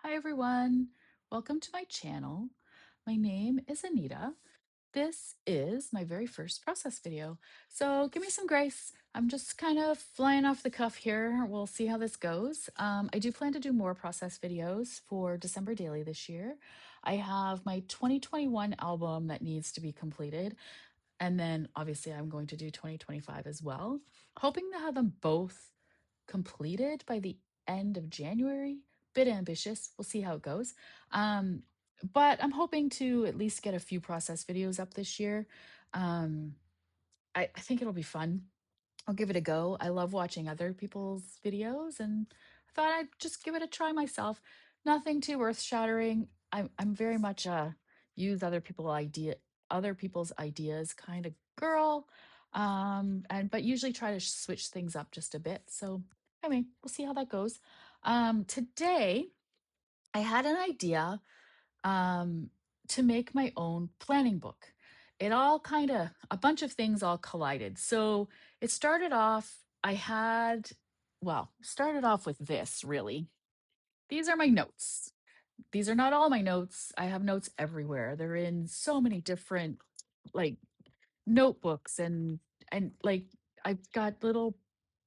Hi everyone, welcome to my channel. My name is Anita. This is my very first process video, so give me some grace. I'm just kind of flying off the cuff here. We'll see how this goes. I do plan to do more process videos for December Daily this year. I have my 2021 album that needs to be completed, and then obviously I'm going to do 2025 as well, hoping to have them both completed by the end of January. Bit ambitious. We'll see how it goes. Um, but I'm hoping to at least get a few process videos up this year. Um, I think it'll be fun. I'll give it a go. I love watching other people's videos, and I thought I'd just give it a try myself. Nothing too earth-shattering. I'm very much a use other people's ideas kind of girl. And but usually try to switch things up just a bit. So anyway, we'll see how that goes. Today I had an idea um, to make my own planning book. It all kind of, a bunch of things all collided. So it started off, started off with this really. These are my notes. These are not all my notes. I have notes everywhere. They're in so many different like notebooks and like I've got little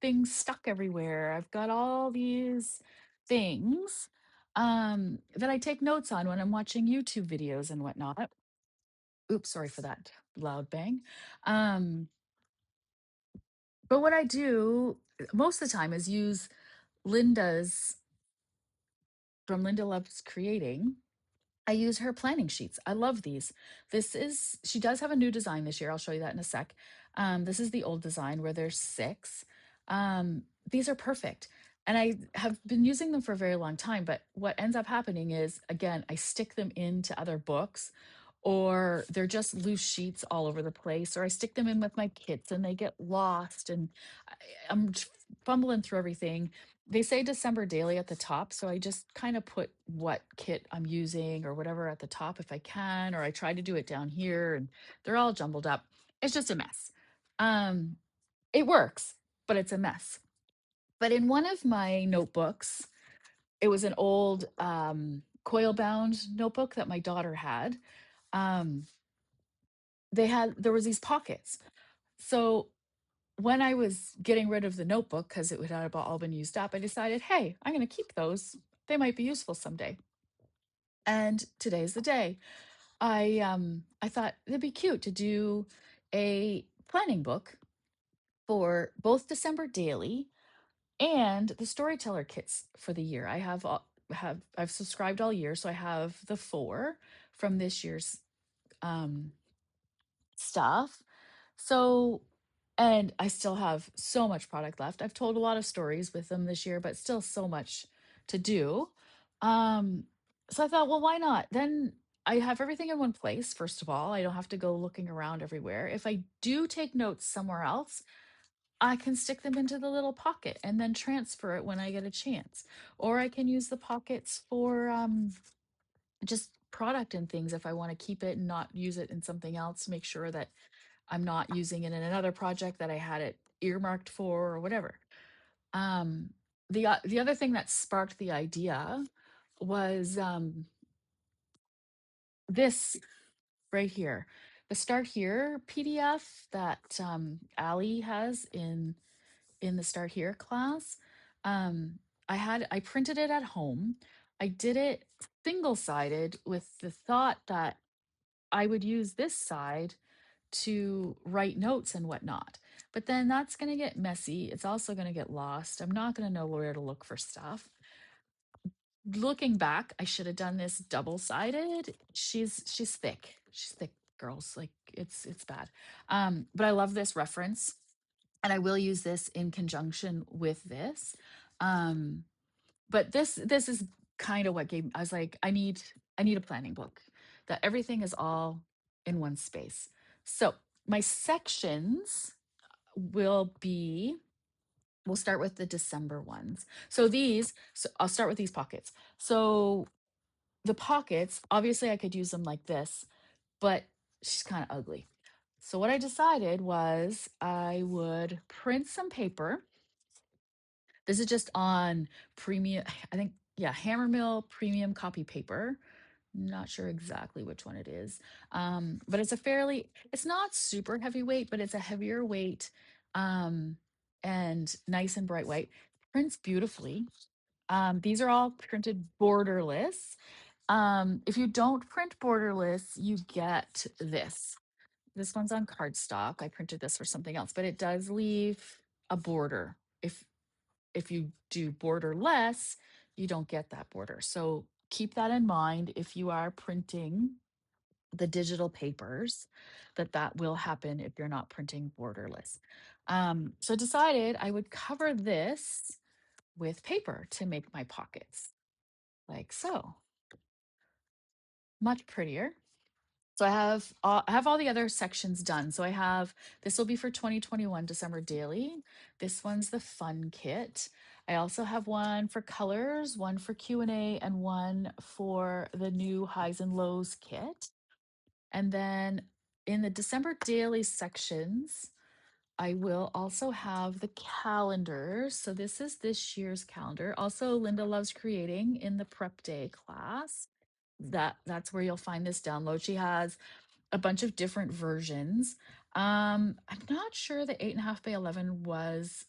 things stuck everywhere. I've got all these things that I take notes on when I'm watching YouTube videos and whatnot. Oops, sorry for that loud bang. Um, but what I do most of the time is use Linda's from Linda Loves Creating. I use her planning sheets. I love these. She does have a new design this year. I'll show you that in a sec. This is the old design where there's six. These are perfect. And I have been using them for a very long time, but what ends up happening is, again, I stick them into other books, or they're just loose sheets all over the place, or I stick them in with my kits and they get lost, and I, I'm fumbling through everything. They say December daily at the top, so I just kind of put what kit I'm using or whatever at the top if I can, or I try to do it down here and they're all jumbled up. It's just a mess. Um, it works, but it's a mess. But in one of my notebooks, it was an old coil bound notebook that my daughter had. Um, there was these pockets. So when I was getting rid of the notebook because it had about all been used up, I decided, hey, I'm going to keep those. They might be useful someday. And today's the day. I thought it'd be cute to do a planning book for both December daily and the storyteller kits for the year. I've subscribed all year, so I have the four from this year's um stuff. So, and I still have so much product left. I've told a lot of stories with them this year, but still so much to do. Um, so I thought, well, why not? Then I have everything in one place, first of all. I don't have to go looking around everywhere. If I do take notes somewhere else, I can stick them into the little pocket and then transfer it when I get a chance. Or I can use the pockets for just product and things if I want to keep it and not use it in something else, make sure that I'm not using it in another project that I had it earmarked for or whatever. Um, the other thing that sparked the idea was this right here, the Start Here PDF that Ali has in the Start Here class. Um, I printed it at home. I did it single sided with the thought that I would use this side to write notes and whatnot. But then that's going to get messy. It's also going to get lost. I'm not going to know where to look for stuff. Looking back, I should have done this double-sided. She's thick. She's thick, girls. Like it's bad. But I love this reference and I will use this in conjunction with this. Um, but this is kind of what gave I was like, I need a planning book that everything is all in one space. So my sections will be we'll start with the December ones. So I'll start with these pockets. So the pockets, obviously I could use them like this, but she's kind of ugly. So what I decided was I would print some paper. This is just on premium. I think yeah, Hammermill premium copy paper. Not sure exactly which one it is. But it's not super heavyweight, but it's a heavier weight, um, and nice and bright white. Prints beautifully. These are all printed borderless. If you don't print borderless, you get this. This one's on cardstock. I printed this for something else, but it does leave a border. If you do borderless, you don't get that border. So keep that in mind if you are printing the digital papers, that will happen if you're not printing borderless. So I decided I would cover this with paper to make my pockets, like so. Much prettier. So I have all the other sections done. So I have, this will be for 2021 December daily. This one's the fun kit. I also have one for colors, one for Q&A, and one for the new highs and lows kit. And then in the December daily sections, I will also have the calendars. So this is this year's calendar. Also, Linda Loves Creating in the prep day class. That's where you'll find this download. She has a bunch of different versions. I'm not sure the 8.5 by 11 was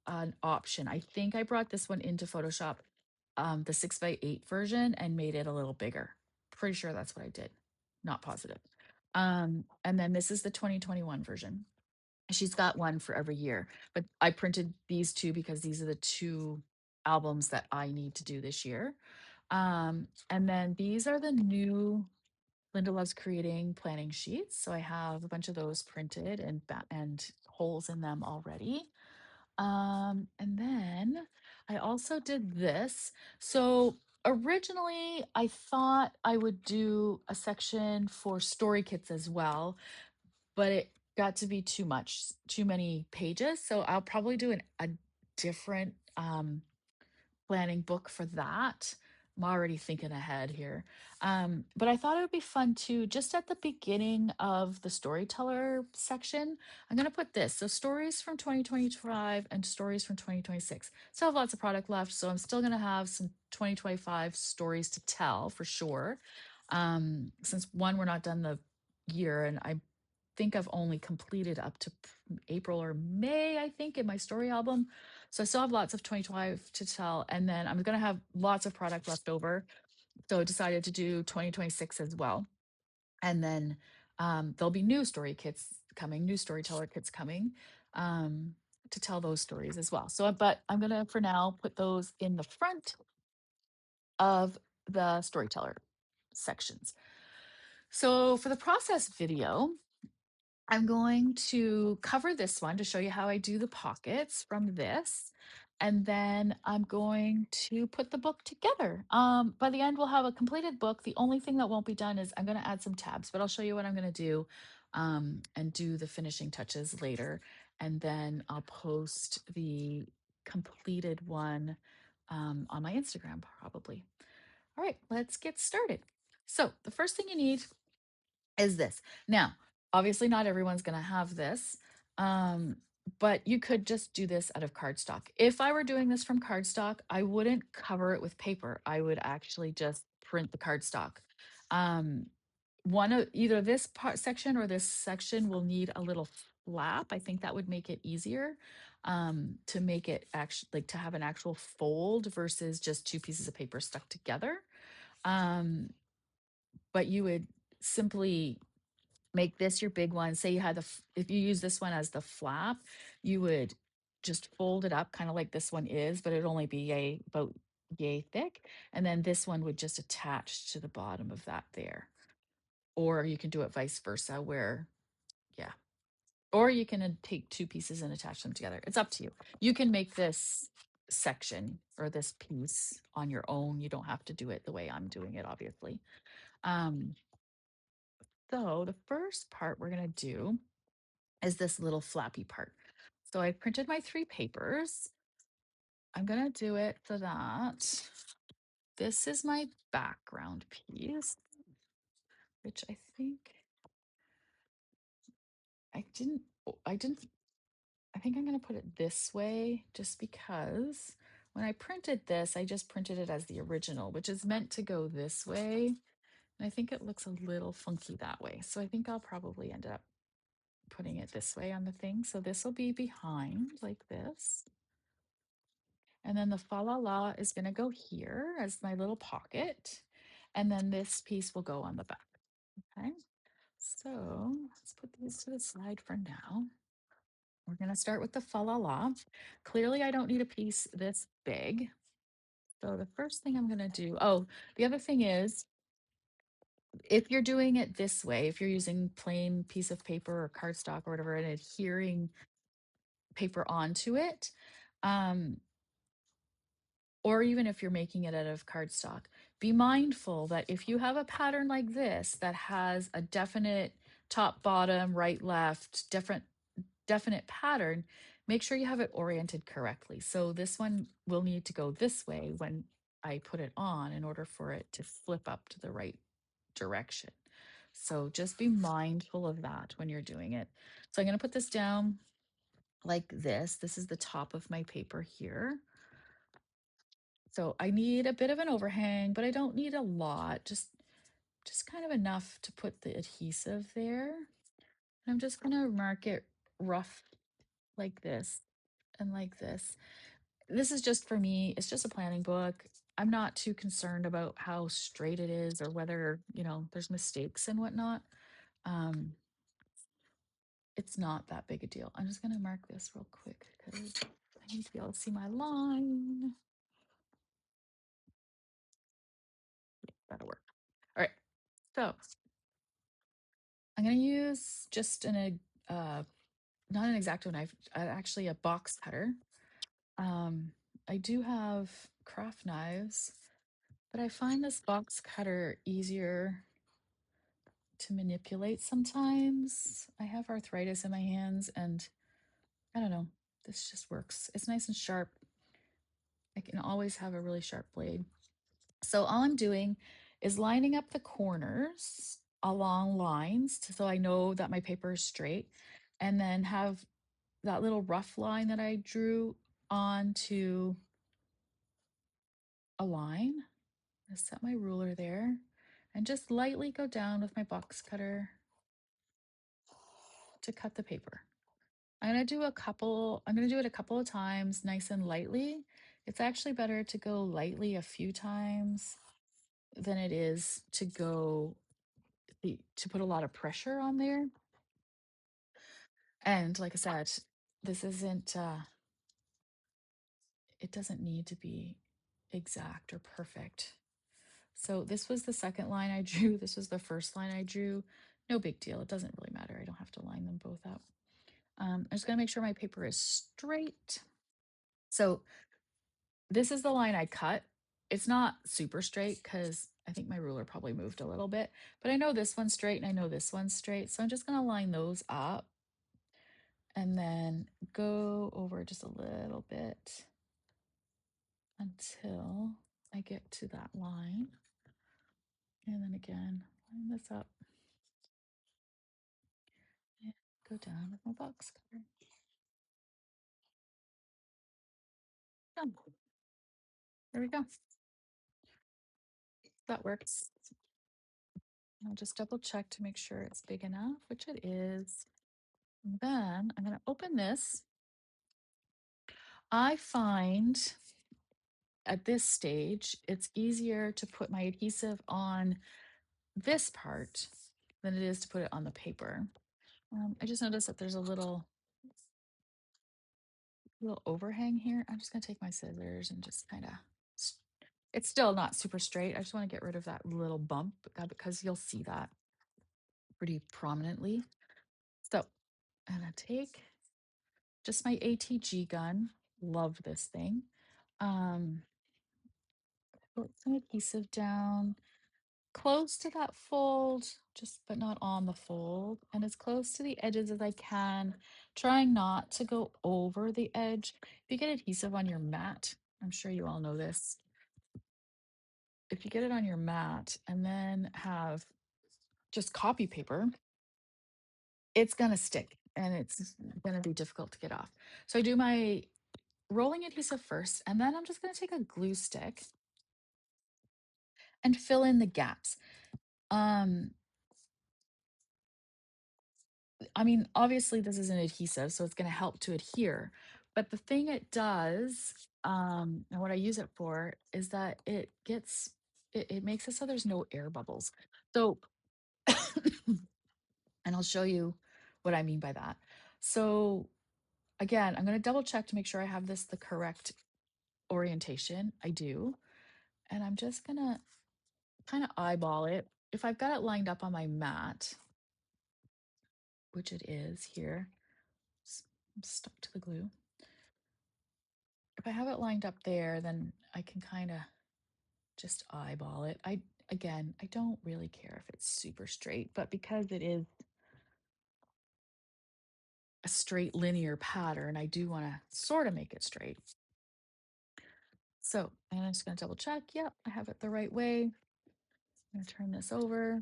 an option. I think I brought this one into Photoshop, the 6 by 8 version, and made it a little bigger. Pretty sure that's what I did. Not positive. And then this is the 2021 version. She's got one for every year, but I printed these two because these are the two albums that I need to do this year. And then these are the new Linda Loves Creating planning sheets. So I have a bunch of those printed and holes in them already. And then I also did this. So originally I thought I would do a section for story kits as well, but it got to be too much, too many pages. So I'll probably do a different planning book for that. I'm already thinking ahead here. But I thought it would be fun too, just at the beginning of the storyteller section, I'm going to put this. So stories from 2025 and stories from 2026. Still have lots of product left. So I'm still going to have some 2025 stories to tell for sure. Since one, we're not done the year, and I think I've only completed up to April or May, I think, in my story album. So I still have lots of 2025 to tell. And then I'm going to have lots of product left over. So I decided to do 2026 as well. And then there'll be new story kits coming, new storyteller kits coming, to tell those stories as well. So, but I'm going to, for now, put those in the front of the storyteller sections. So for the process video, I'm going to cover this one to show you how I do the pockets from this. And then I'm going to put the book together. By the end, we'll have a completed book. The only thing that won't be done is I'm going to add some tabs, but I'll show you what I'm going to do, and do the finishing touches later. And then I'll post the completed one on my Instagram, probably. All right, let's get started. So the first thing you need is this. Now, obviously, not everyone's going to have this, um, but you could just do this out of cardstock. If I were doing this from cardstock, I wouldn't cover it with paper. I would actually just print the cardstock. Um, one of either this part section or this section will need a little flap. I think that would make it easier, to make it actually, like, to have an actual fold versus just two pieces of paper stuck together. Um, but you would simply make this your big one. Say you had if you use this one as the flap, you would just fold it up kind of like this one is, but it'd only be about yay thick. And then this one would just attach to the bottom of that there. Or you can do it vice versa where, yeah. Or you can take two pieces and attach them together. It's up to you. You can make this section or this piece on your own. You don't have to do it the way I'm doing it, obviously. Um, so the first part we're going to do is this little flappy part. So I printed my 3 papers. I'm going to do it so that this is my background piece, which I didn't, I think I'm going to put it this way just because when I printed this, I just printed it as the original, which is meant to go this way. And I think it looks a little funky that way. So I think I'll probably end up putting it this way on the thing. So this will be behind like this. And then the fa la la is going to go here as my little pocket. And then this piece will go on the back. Okay. So let's put these to the side for now. We're going to start with the fa la la. Clearly, I don't need a piece this big. So the first thing I'm going to do, oh, the other thing is, if you're doing it this way, if you're using plain piece of paper or cardstock or whatever and adhering paper onto it, or even if you're making it out of cardstock, be mindful that if you have a pattern like this that has a definite top, bottom, right, left, definite pattern, make sure you have it oriented correctly. So this one will need to go this way when I put it on in order for it to flip up to the right direction. So just be mindful of that when you're doing it. So I'm going to put this down like this. This is the top of my paper here. So I need a bit of an overhang, but I don't need a lot, just kind of enough to put the adhesive there. And I'm just going to mark it rough like this and like this. This is just for me, it's just a planning book. I'm not too concerned about how straight it is or whether, there's mistakes and whatnot. It's not that big a deal. I'm just going to mark this real quick because I need to be able to see my line. That'll work. All right. So I'm going to use just not an X-Acto knife, actually a box cutter. I do have craft knives, but I find this box cutter easier to manipulate sometimes. I have arthritis in my hands and I don't know, this just works. It's nice and sharp. I can always have a really sharp blade. So all I'm doing is lining up the corners along lines so I know that my paper is straight, and then have that little rough line that I drew onto a line. I set my ruler there and just lightly go down with my box cutter to cut the paper. I'm going to do it a couple of times, nice and lightly. It's actually better to go lightly a few times than it is to put a lot of pressure on there. And like I said, this isn't it doesn't need to be exact or perfect. So this was the second line I drew. This was the first line I drew. No big deal. It doesn't really matter. I don't have to line them both up. I'm just going to make sure my paper is straight. So this is the line I cut. It's not super straight because I think my ruler probably moved a little bit, but I know this one's straight and I know this one's straight. So I'm just going to line those up and then go over just a little bit until I get to that line. And then again, line this up and go down with my box cutter. Done. There we go. That works. I'll just double check to make sure it's big enough, which it is. And then I'm going to open this. I find at this stage, it's easier to put my adhesive on this part than it is to put it on the paper. I just noticed that there's a little overhang here. I'm just going to take my scissors and just kind of, it's still not super straight. I just want to get rid of that little bump because you'll see that pretty prominently. So I'm going to take just my ATG gun. Love this thing. Put some adhesive down close to that fold, but not on the fold, and as close to the edges as I can, trying not to go over the edge. If you get adhesive on your mat, I'm sure you all know this. If you get it on your mat and then have just copy paper, it's going to stick and it's going to be difficult to get off. So I do my rolling adhesive first, and then I'm just going to take a glue stick and fill in the gaps. Um, I mean, obviously this is an adhesive, so it's going to help to adhere. But the thing it does, and what I use it for, is that it makes it so there's no air bubbles. So, and I'll show you what I mean by that. So again, I'm going to double check to make sure I have this the correct orientation. I do. And I'm just going to kind of eyeball it. If I've got it lined up on my mat, which it is here, I'm stuck to the glue. If I have it lined up there, then I can kind of just eyeball it. Again, I don't really care if it's super straight, but because it is a straight linear pattern, I do want to sort of make it straight. So I'm just going to double check. Yep, I have it the right way. I'm going to turn this over.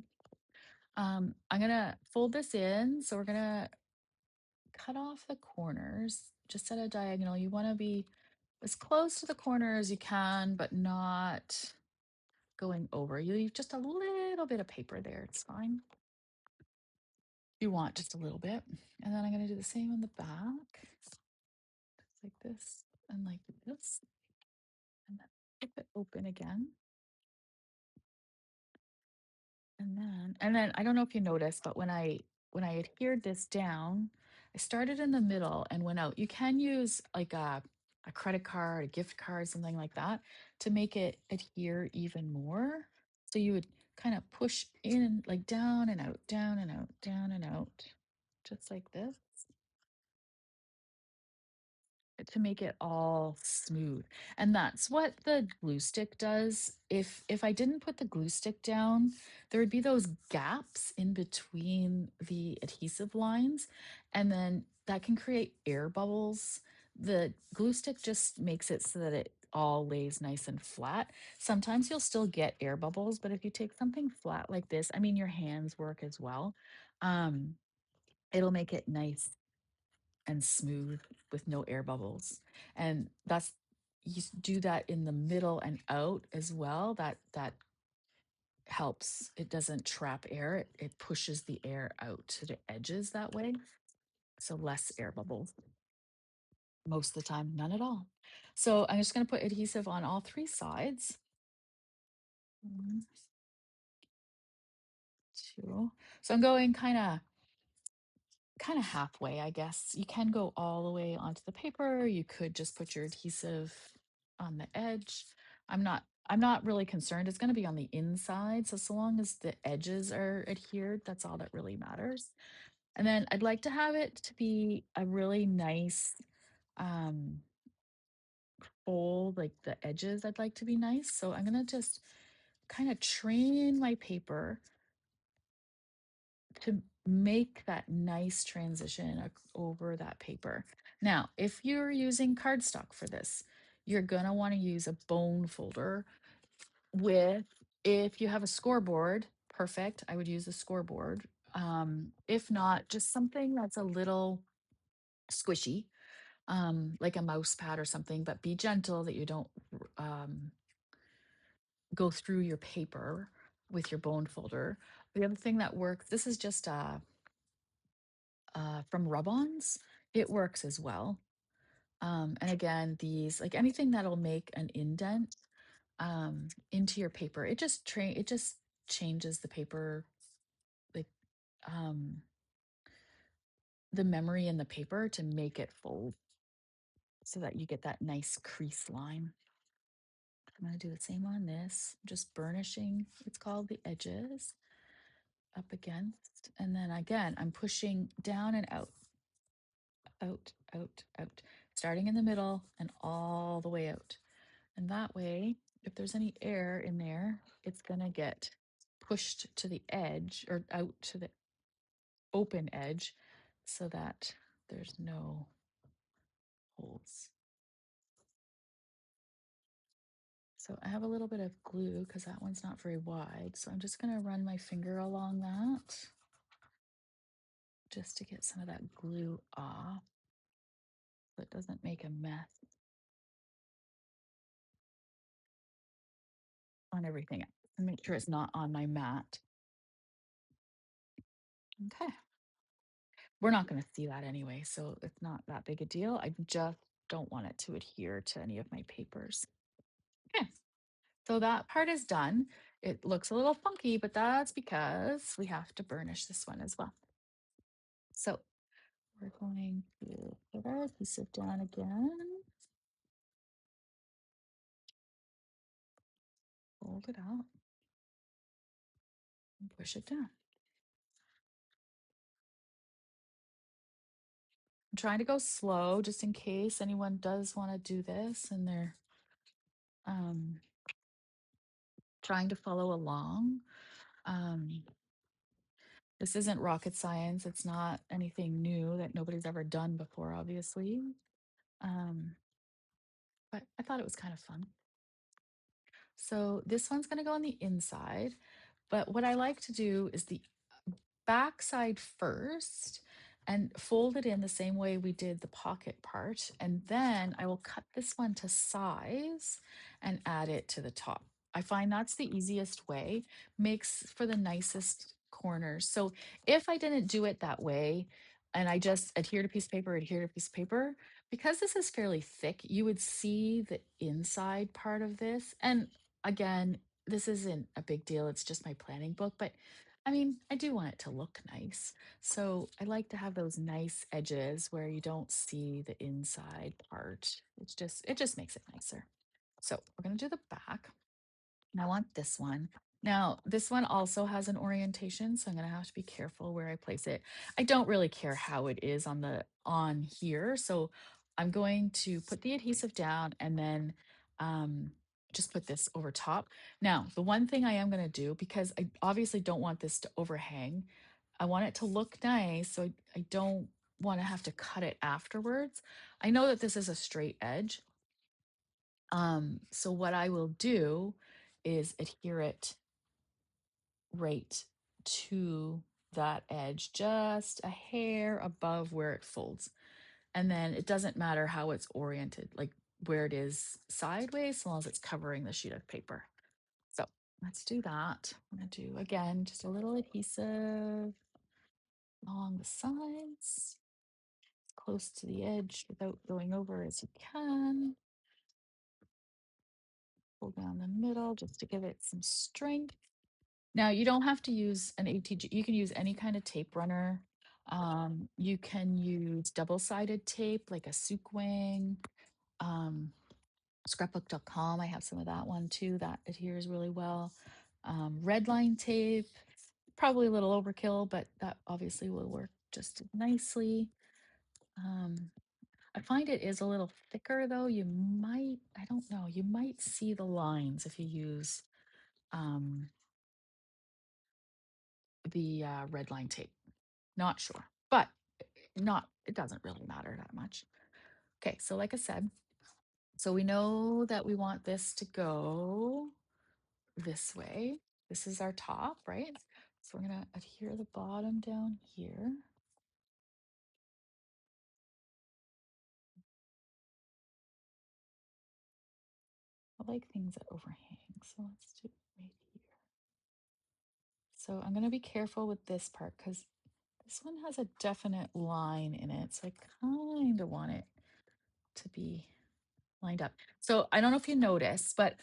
I'm going to fold this in. So we're going to cut off the corners just at a diagonal. You want to be as close to the corner as you can, but not going over. You leave just a little bit of paper there. It's fine. You want just a little bit. And then I'm going to do the same on the back, just like this and like this. And then flip it open again. And then I don't know if you noticed, but when I adhered this down, I started in the middle and went out. You can use like a credit card, a gift card, something like that to make it adhere even more. So you would kind of push in like down and out, down and out, down and out, just like this to make it all smooth. And that's what the glue stick does. If I didn't put the glue stick down, there would be those gaps in between the adhesive lines, and then that can create air bubbles. The glue stick just makes it so that it all lays nice and flat. Sometimes you'll still get air bubbles, but if you take something flat like this, I mean your hands work as well. Um, it'll make it nice and smooth with no air bubbles. And that's do that in the middle and out as well. That helps. It doesn't trap air. It pushes the air out to the edges that way. So less air bubbles. Most of the time, none at all. So I'm just going to put adhesive on all three sides. One, two. So I'm going kind of halfway, I guess. You can go all the way onto the paper. You could just put your adhesive on the edge. I'm not really concerned. It's going to be on the inside. So long as the edges are adhered, that's all that really matters. And then I'd like to have it to be a really nice um fold, like the edges I'd like to be nice. So I'm going to just kind of train my paper to make that nice transition over that paper. Now, if you're using cardstock for this, you're going to want to use a bone folder with, if you have a scoreboard, perfect. I would use a scoreboard. If not, just something that's a little squishy, like a mouse pad or something, but be gentle that you don't um, go through your paper with your bone folder. The other thing that works, this is just from rub-ons, it works as well. And again, these, like anything that'll make an indent into your paper, it just changes the paper, like um, the memory in the paper to make it fold so that you get that nice crease line. I'm going to do the same on this, just burnishing, it's called the edges up against. And then again, I'm pushing down and out, out, out, out, starting in the middle and all the way out. And that way, if there's any air in there, it's going to get pushed to the edge or out to the open edge so that there's no holes. So I have a little bit of glue because that one's not very wide. So I'm just going to run my finger along that just to get some of that glue off so it doesn't make a mess. on everything else and make sure it's not on my mat. Okay. We're not going to see that anyway, so it's not that big a deal. I just don't want it to adhere to any of my papers. Okay. So that part is done. It looks a little funky, but that's because we have to burnish this one as well. So we're going to put our adhesive down again. Fold it out and push it down. I'm trying to go slow just in case anyone does want to do this and they're um, trying to follow along. This isn't rocket science. It's not anything new that nobody's ever done before, obviously. Um, but I thought it was kind of fun. So this one's going to go on the inside. But what I like to do is the back side first and fold it in the same way we did the pocket part. And then I will cut this one to size and add it to the top. I find that's the easiest way, makes for the nicest corners. So if I didn't do it that way, and I just adhere to piece of paper, adhere to piece of paper, because this is fairly thick, you would see the inside part of this. And again, this isn't a big deal. It's just my planning book, but I mean, I do want it to look nice. So I like to have those nice edges where you don't see the inside part. It just makes it nicer. So we're going to do the back. And I want this one. Now, this one also has an orientation, so I'm going to have to be careful where I place it. I don't really care how it is on here, so I'm going to put the adhesive down and then just put this over top. Now, the one thing I am going to do, because I obviously don't want this to overhang, I want it to look nice, so I don't want to have to cut it afterwards. I know that this is a straight edge, so what I will do is adhere it right to that edge, just a hair above where it folds. And then it doesn't matter how it's oriented, like where it is sideways, as long as it's covering the sheet of paper. So let's do that. I'm gonna do again, just a little adhesive along the sides, as close to the edge without going over as you can. Pull down the middle just to give it some strength. Now, you don't have to use an ATG. You can use any kind of tape runner. You can use double-sided tape like a Sukwing, scrapbook.com. I have some of that one too. That adheres really well. Red line tape, probably a little overkill, but that obviously will work just nicely. I find it is a little thicker though. I don't know, you might see the lines if you use um, the red line tape. Not sure, but it doesn't really matter that much. Okay, so like I said, so we know that we want this to go this way. This is our top, right? So we're gonna adhere the bottom down here. I like things that overhang, so let's do it right here. So I'm gonna be careful with this part because this one has a definite line in it. So I kind of want it to be lined up. So I don't know if you noticed, but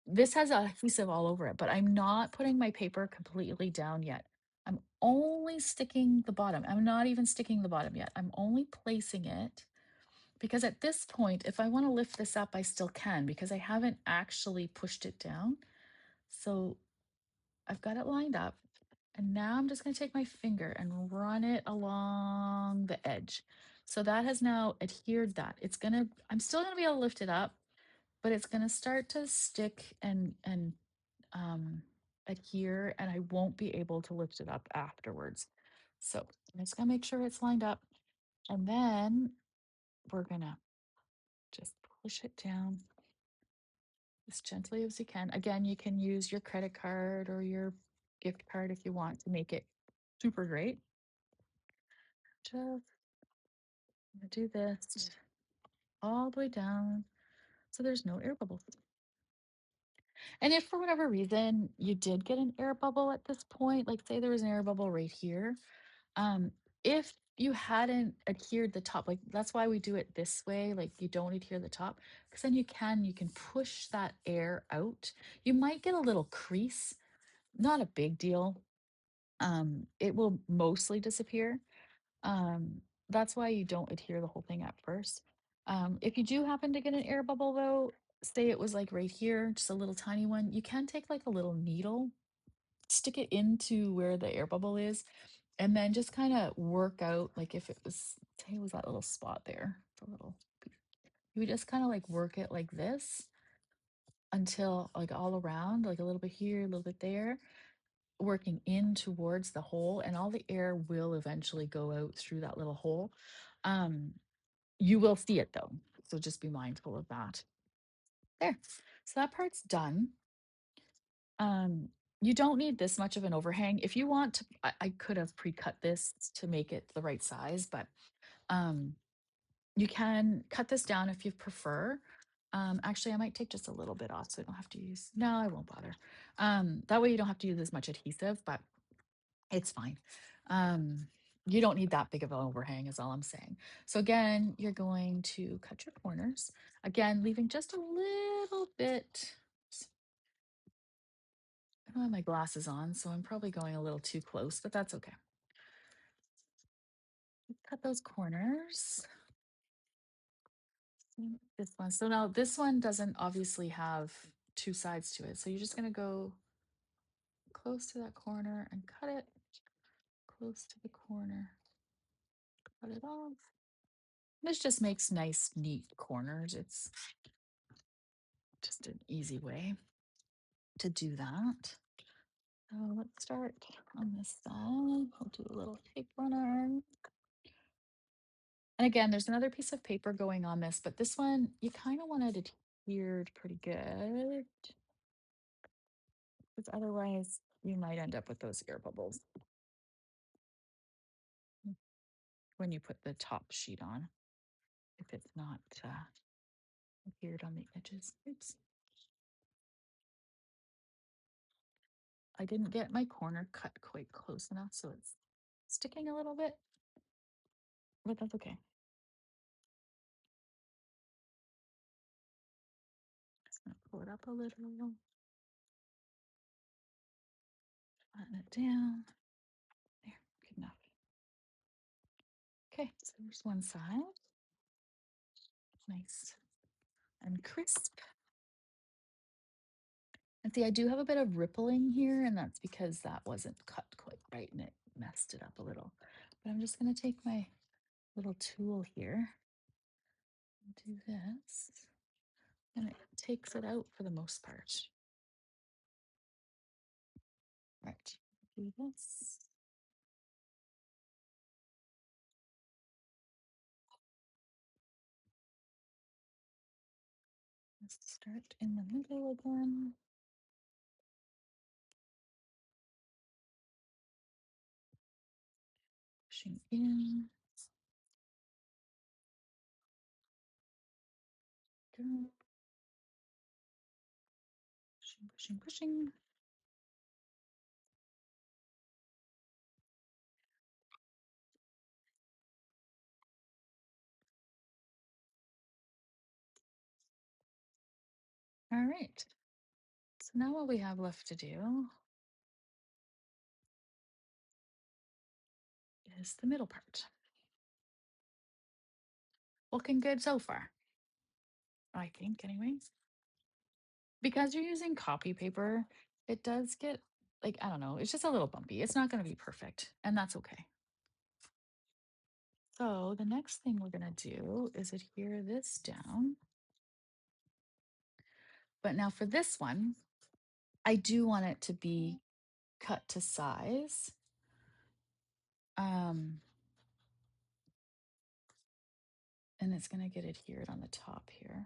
this has adhesive all over it, but I'm not putting my paper completely down yet. I'm only sticking the bottom. I'm not even sticking the bottom yet. I'm only placing it because at this point, if I want to lift this up, I still can because I haven't actually pushed it down. So I've got it lined up. And now I'm just going to take my finger and run it along the edge. So that has now adhered that. I'm still going to be able to lift it up, but it's going to start to stick and um, adhere, and I won't be able to lift it up afterwards. So I'm just going to make sure it's lined up. And then we're going to just push it down as gently as you can. Again, you can use your credit card or your gift card if you want to make it super great. Just do this all the way down so there's no air bubbles. And if for whatever reason you did get an air bubble at this point, like say there was an air bubble right here, um, if you hadn't adhered the top, like that's why we do it this way, like you don't adhere the top, because then you can push that air out. You might get a little crease, not a big deal. It will mostly disappear. That's why you don't adhere the whole thing at first. If you do happen to get an air bubble though, say it was like right here, just a little tiny one, you can take like a little needle, stick it into where the air bubble is, and then just kind of work out, like if it was, say it was that little spot there, the little, you would just kind of like work it like this until like all around, like a little bit here, a little bit there, working in towards the hole, and all the air will eventually go out through that little hole. Um, you will see it though, so just be mindful of that. There. So that part's done. Um, you don't need this much of an overhang. If you want to, I could have pre-cut this to make it the right size, but um, you can cut this down if you prefer. Actually, I might take just a little bit off so I don't have to use, no, I won't bother. That way you don't have to use as much adhesive, but it's fine. Um, you don't need that big of an overhang is all I'm saying. So again, you're going to cut your corners. Again, leaving just a little bit. I don't have my glasses on, so I'm probably going a little too close, but that's okay. Cut those corners. This one. So now this one doesn't obviously have two sides to it. So you're just going to go close to that corner and cut it close to the corner. Cut it off. This just makes nice, neat corners. It's just an easy way to do that. So let's start on this side. I'll do a little tape runner. And again, there's another piece of paper going on this, but this one, you kind of want it adhered pretty good, because otherwise you might end up with those air bubbles when you put the top sheet on, if it's not adhered on the edges. Oops. I didn't get my corner cut quite close enough, so it's sticking a little bit, but that's okay. Just gonna pull it up a little, flatten it down. There, good enough. Okay, so there's one side. Nice and crisp. And see, I do have a bit of rippling here, and that's because that wasn't cut quite right and it messed it up a little. But I'm just going to take my little tool here and do this, and it takes it out for the most part. Right, do this. Let's start in the middle again. Pushing in. Go. Pushing, pushing, pushing. All right. So now what we have left to do is the middle part. Looking good so far, I think, anyways. Because you're using copy paper, it does get, like, I don't know, it's just a little bumpy. It's not going to be perfect, and that's okay. So the next thing we're going to do is adhere this down. But now for this one, I do want it to be cut to size. And it's going to get adhered on the top here.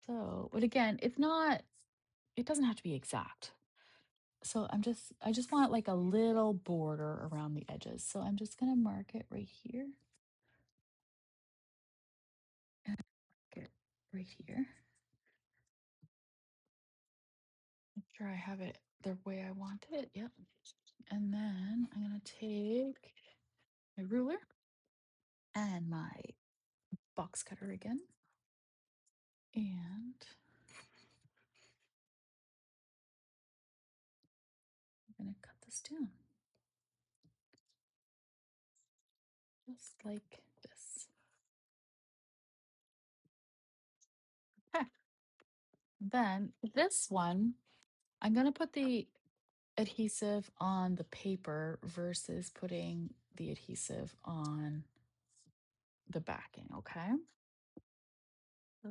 So, but again, it's not, it doesn't have to be exact. So I just want like a little border around the edges. So I'm just going to mark it right here. And mark it right here. Sure I have it the way I want it. Yep. And then I'm going to take my ruler and my box cutter again. And I'm going to cut this down. Just like this. Okay. Then this one, I'm going to put the adhesive on the paper versus putting the adhesive on the backing, okay? So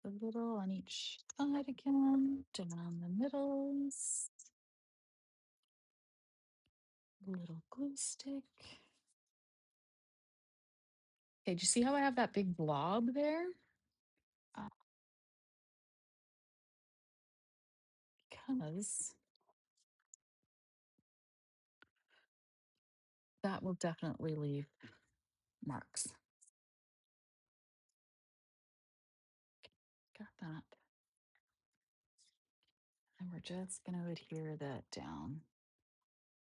a little on each side again, down the middles, little glue stick. Okay, do you see how I have that big blob there? Uh, because that will definitely leave marks. Got that. And we're just going to adhere that down.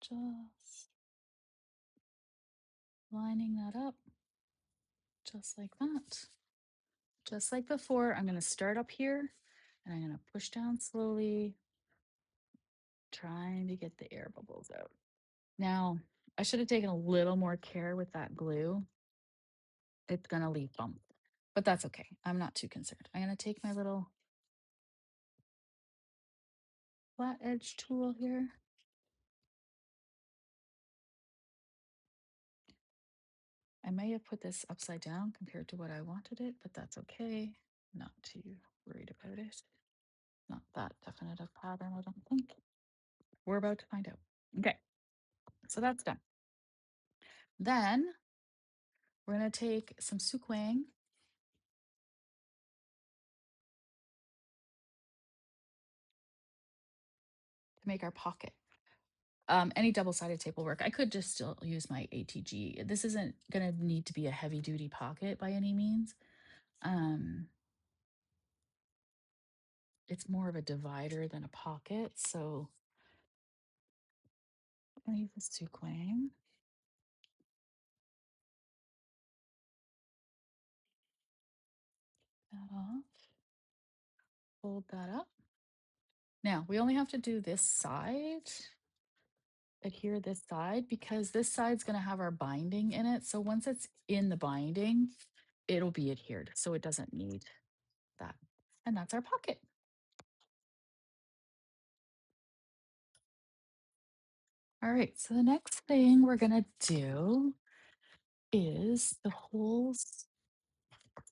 Just lining that up, just like that. Just like before, I'm going to start up here and I'm going to push down slowly, trying to get the air bubbles out. Now, I should have taken a little more care with that glue. It's going to leave bump, but that's okay. I'm not too concerned. I'm going to take my little flat edge tool here. I may have put this upside down compared to what I wanted it, but that's okay. Not too worried about it. Not that definitive pattern, I don't think. We're about to find out. Okay, so that's done. Then we're going to take some sukwang to make our pocket. Any double-sided tape will work. I could just still use my ATG. This isn't going to need to be a heavy-duty pocket by any means. It's more of a divider than a pocket, so I'm going to use the sukwang. That off. Fold that up. Now, we only have to do this side, adhere this side, because this side's going to have our binding in it. So once it's in the binding, it'll be adhered. So it doesn't need that. And that's our pocket. All right, so the next thing we're going to do is the holes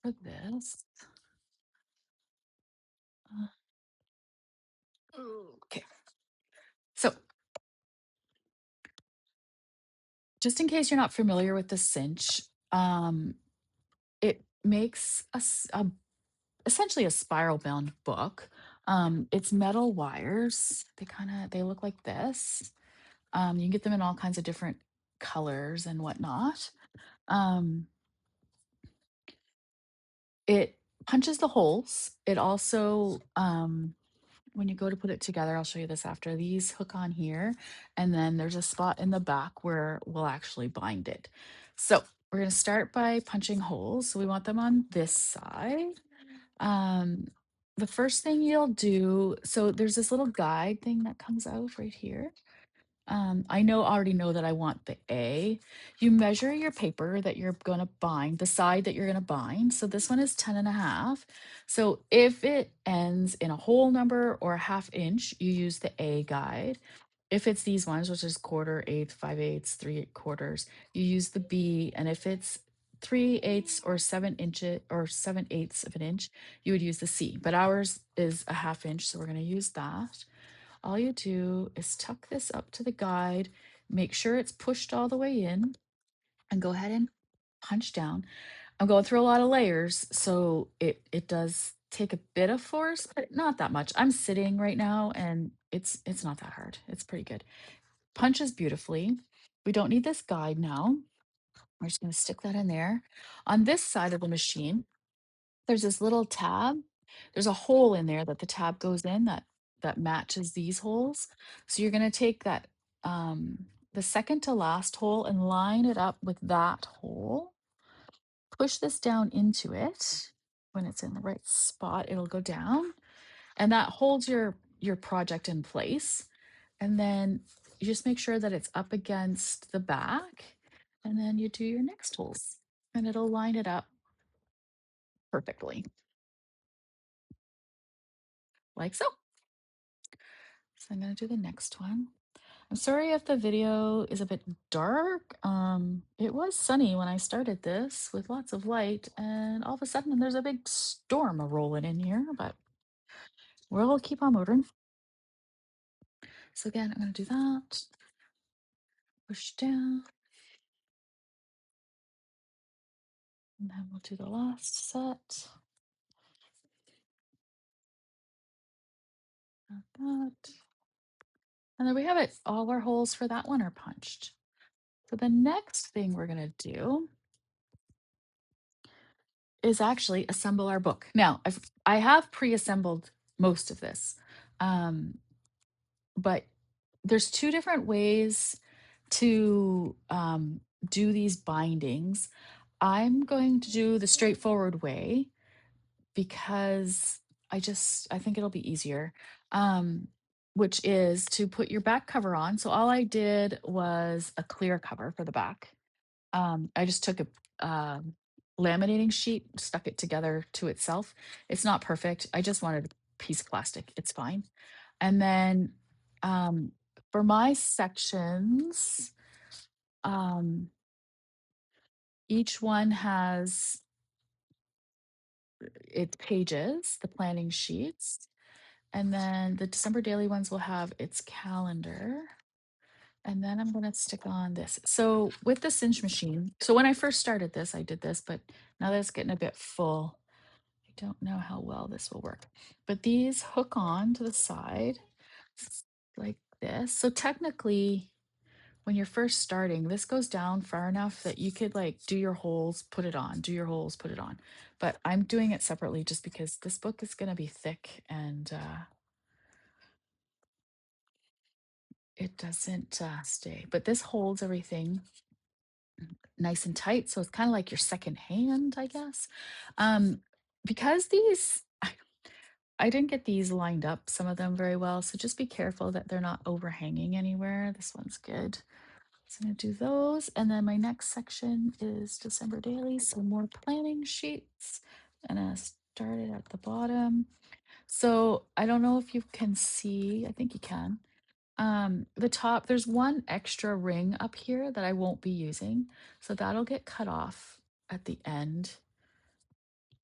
for this. Okay. So just in case you're not familiar with the cinch, it makes essentially a spiral bound book. It's metal wires. They look like this. You can get them in all kinds of different colors and whatnot. It punches the holes. It also, when you go to put it together, I'll show you this after, these hook on here, and then there's a spot in the back where we'll actually bind it. So we're going to start by punching holes. So we want them on this side. The first thing you'll do, so there's this little guide thing that comes out right here. I already know that I want the A. You measure your paper that you're going to bind, the side that you're going to bind. So this one is 10.5. So if it ends in a whole number or a half inch, you use the A guide. If it's these ones, which is quarter, eighth, 5/8, 3/4, you use the B. And if it's 3/8 or 7 inches or 7/8 of an inch, you would use the C. But ours is a half inch, so we're going to use that. All you do is tuck this up to the guide, make sure it's pushed all the way in, and go ahead and punch down. I'm going through a lot of layers, so it does take a bit of force, but not that much. I'm sitting right now and it's not that hard. It's pretty good. Punches beautifully. We don't need this guide now. We're just going to stick that in there. On this side of the machine, there's this little tab. There's a hole in there that the tab goes in that matches these holes. So you're going to take that the second to last hole and line it up with that hole. Push this down into it. When it's in the right spot, it'll go down, and that holds your project in place. And then you just make sure that it's up against the back, and then you do your next holes, and it'll line it up perfectly, like so. So I'm going to do the next one. I'm sorry if the video is a bit dark. It was sunny when I started this with lots of light, and all of a sudden there's a big storm a rolling in here, but we'll keep on motoring. So again, I'm going to do that. Push down. And then we'll do the last set. Like that. And there we have it. All our holes for that one are punched. So the next thing we're going to do is actually assemble our book. Now, I have pre-assembled most of this, but there's two different ways to do these bindings. I'm going to do the straightforward way because I think it'll be easier. Which is to put your back cover on. So all I did was a clear cover for the back. I just took a laminating sheet, stuck it together to itself. It's not perfect. I just wanted a piece of plastic. It's fine. And then um, for my sections, um, each one has its pages, the planning sheets. And then the December daily ones will have its calendar. And then I'm going to stick on this. So with the cinch machine, so when I first started this, I did this, but now that it's getting a bit full, I don't know how well this will work. But these hook on to the side like this. So technically, when you're first starting, this goes down far enough that you could like do your holes, put it on, do your holes, put it on. But I'm doing it separately just because this book is going to be thick and it doesn't stay. But this holds everything nice and tight. So it's kind of like your second hand, I guess. Because these, I didn't get these lined up, some of them very well. So just be careful that they're not overhanging anywhere. This one's good. So I'm going to do those. And then my next section is December daily. So more planning sheets. And I start it at the bottom. So I don't know if you can see, I think you can. The top, there's one extra ring up here that I won't be using. So that'll get cut off at the end.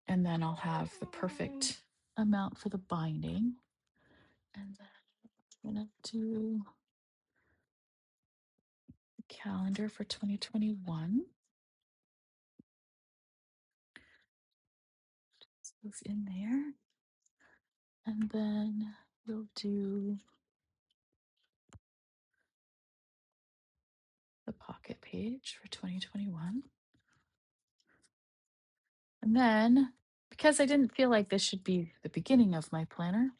And then I'll have the perfect amount for the binding. And then I'm gonna do the calendar for 2021. This goes in there. And then we'll do the pocket page for 2021. And then, because I didn't feel like this should be the beginning of my planner,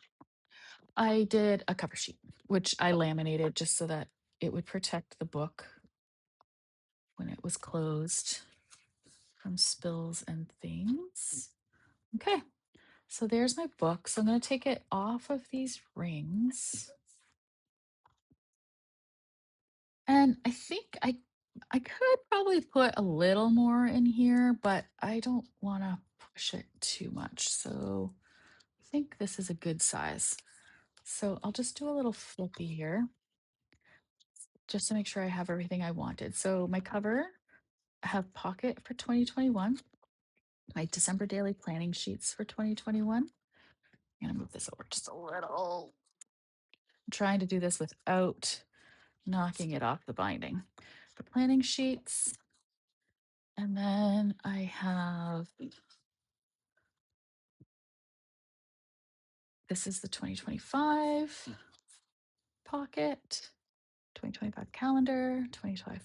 I did a cover sheet, which I laminated just so that it would protect the book when it was closed from spills and things. Okay, so there's my book. So I'm going to take it off of these rings. And I think I could probably put a little more in here, but I don't want to push it too much. So I think this is a good size. So I'll just do a little flippy here just to make sure I have everything I wanted. So my cover, I have pocket for 2021, my December daily planning sheets for 2021. I'm gonna move this over just a little. I'm trying to do this without knocking it off the binding. The planning sheets, and then I have This is the 2025 pocket, 2025 calendar, 2025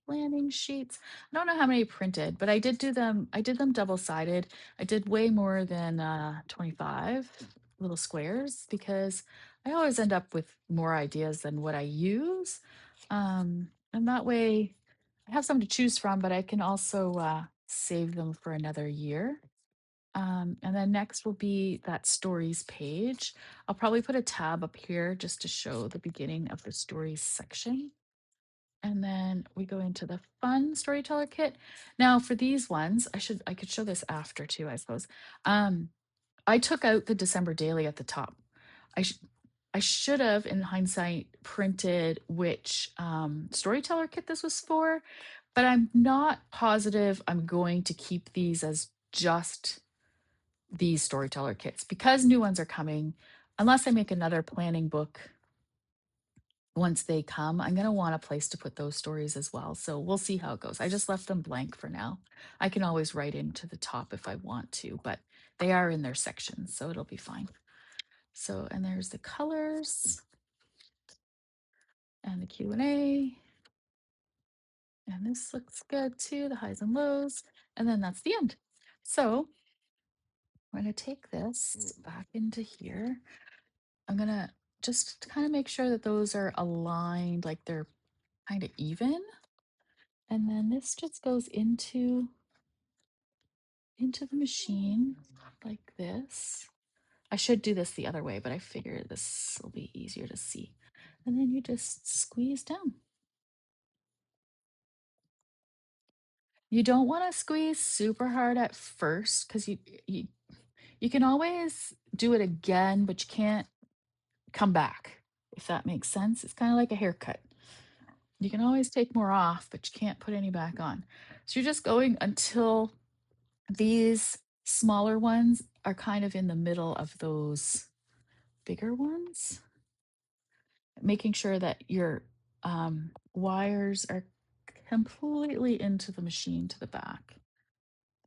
planning sheets. I don't know how many printed, but I did do them. I did them double-sided. I did way more than 25 little squares because I always end up with more ideas than what I use. And that way I have some to choose from, but I can also save them for another year. And then next will be that stories page. I'll probably put a tab up here just to show the beginning of the stories section. And then we go into the fun storyteller kit. Now for these ones, I could show this after too, I suppose. I took out the December daily at the top. I sh- I should have, in hindsight, printed which storyteller kit this was for, but I'm not positive I'm going to keep these as just these storyteller kits because new ones are coming. Unless I make another planning book once they come, I'm going to want a place to put those stories as well. So we'll see how it goes. I just left them blank for now. I can always write into the top if I want to, but they are in their sections, so it'll be fine. So, and there's the colors and the Q&A. And this looks good too, the highs and lows. And then that's the end. So I'm going to take this back into here. I'm going to just kind of make sure that those are aligned, like they're kind of even. And then this just goes into the machine like this. I should do this the other way, but I figure this will be easier to see. And then you just squeeze down. You don't want to squeeze super hard at first because you can always do it again, but you can't come back, if that makes sense. It's kind of like a haircut. You can always take more off, but you can't put any back on. So you're just going until these smaller ones are kind of in the middle of those bigger ones, making sure that your wires are completely into the machine to the back.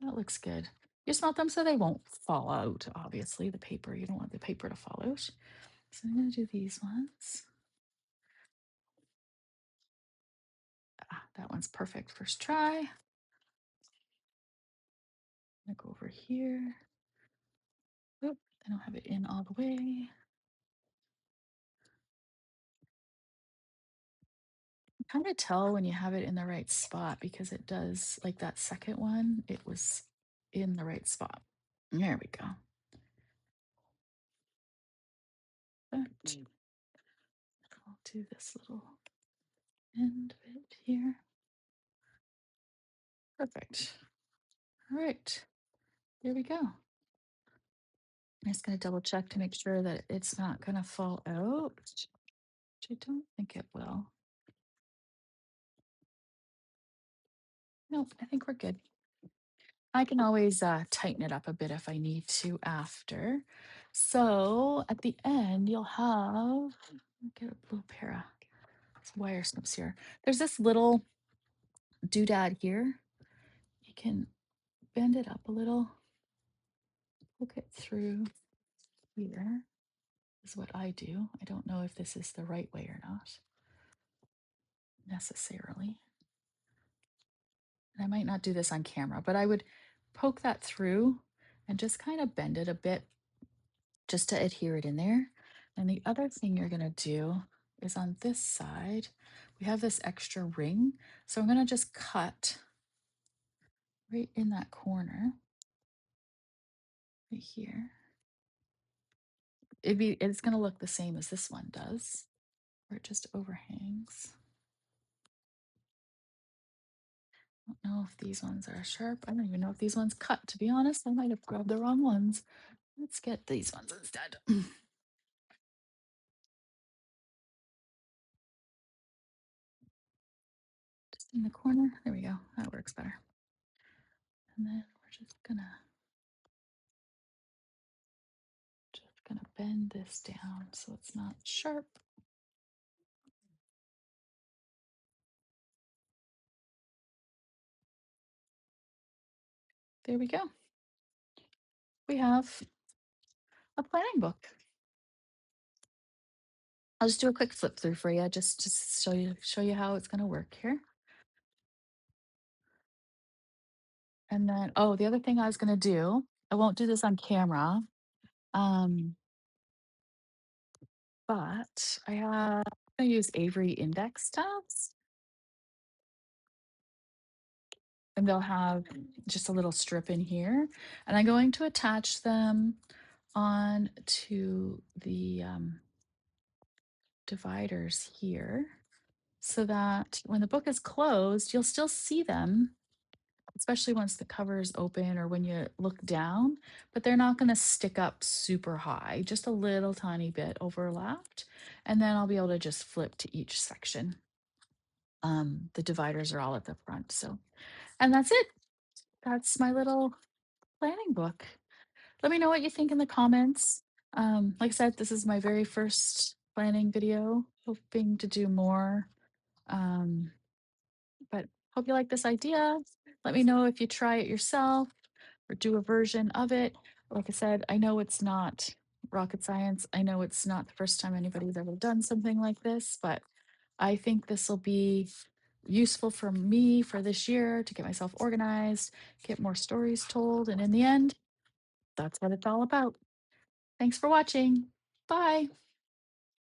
That looks good. You smelt them so they won't fall out, obviously, the paper. You don't want the paper to fall out. So I'm going to do these ones. That one's perfect. First try. I'm going to go over here. Oop, I don't have it in all the way. Kind of tell when you have it in the right spot because it does, like that second one, it was in the right spot. There we go. But I'll do this little end bit here. Perfect. All right, there we go. I'm just going to double check to make sure that it's not going to fall out, which I don't think it will. Nope, I think we're good. I can always tighten it up a bit if I need to after. So at the end, you'll have, get a blue pair of wire snips here. There's this little doodad here. You can bend it up a little, poke it through here, is what I do. I don't know if this is the right way or not, necessarily. And I might not do this on camera, but I would poke that through and just kind of bend it a bit just to adhere it in there. And the other thing you're going to do is on this side, we have this extra ring. So I'm going to just cut right in that corner right here. It's going to look the same as this one does, where it just overhangs. I don't know if these ones are sharp. I don't even know if these ones cut, to be honest. I might have grabbed the wrong ones. Let's get these ones instead. Just in the corner. There we go. That works better. And then we're just gonna bend this down so it's not sharp. There we go. We have a planning book. I'll just do a quick flip through for you, just to show you how it's going to work here. And then, oh, the other thing I was going to do, I won't do this on camera, um, but I'm going to use Avery index tabs, and they'll have just a little strip in here, and I'm going to attach them on to the dividers here so that when the book is closed, you'll still see them, especially once the cover is open or when you look down, but they're not going to stick up super high, just a little tiny bit overlapped. And then I'll be able to just flip to each section. The dividers are all at the front. So, and that's it. That's my little planning book. Let me know what you think in the comments. Like I said, this is my very first planning video, hoping to do more. Um, but hope you like this idea. Let me know if you try it yourself or do a version of it. Like I said, I know it's not rocket science. I know it's not the first time anybody's ever done something like this, but I think this will be useful for me for this year to get myself organized, get more stories told. And in the end, that's what it's all about. Thanks for watching. Bye.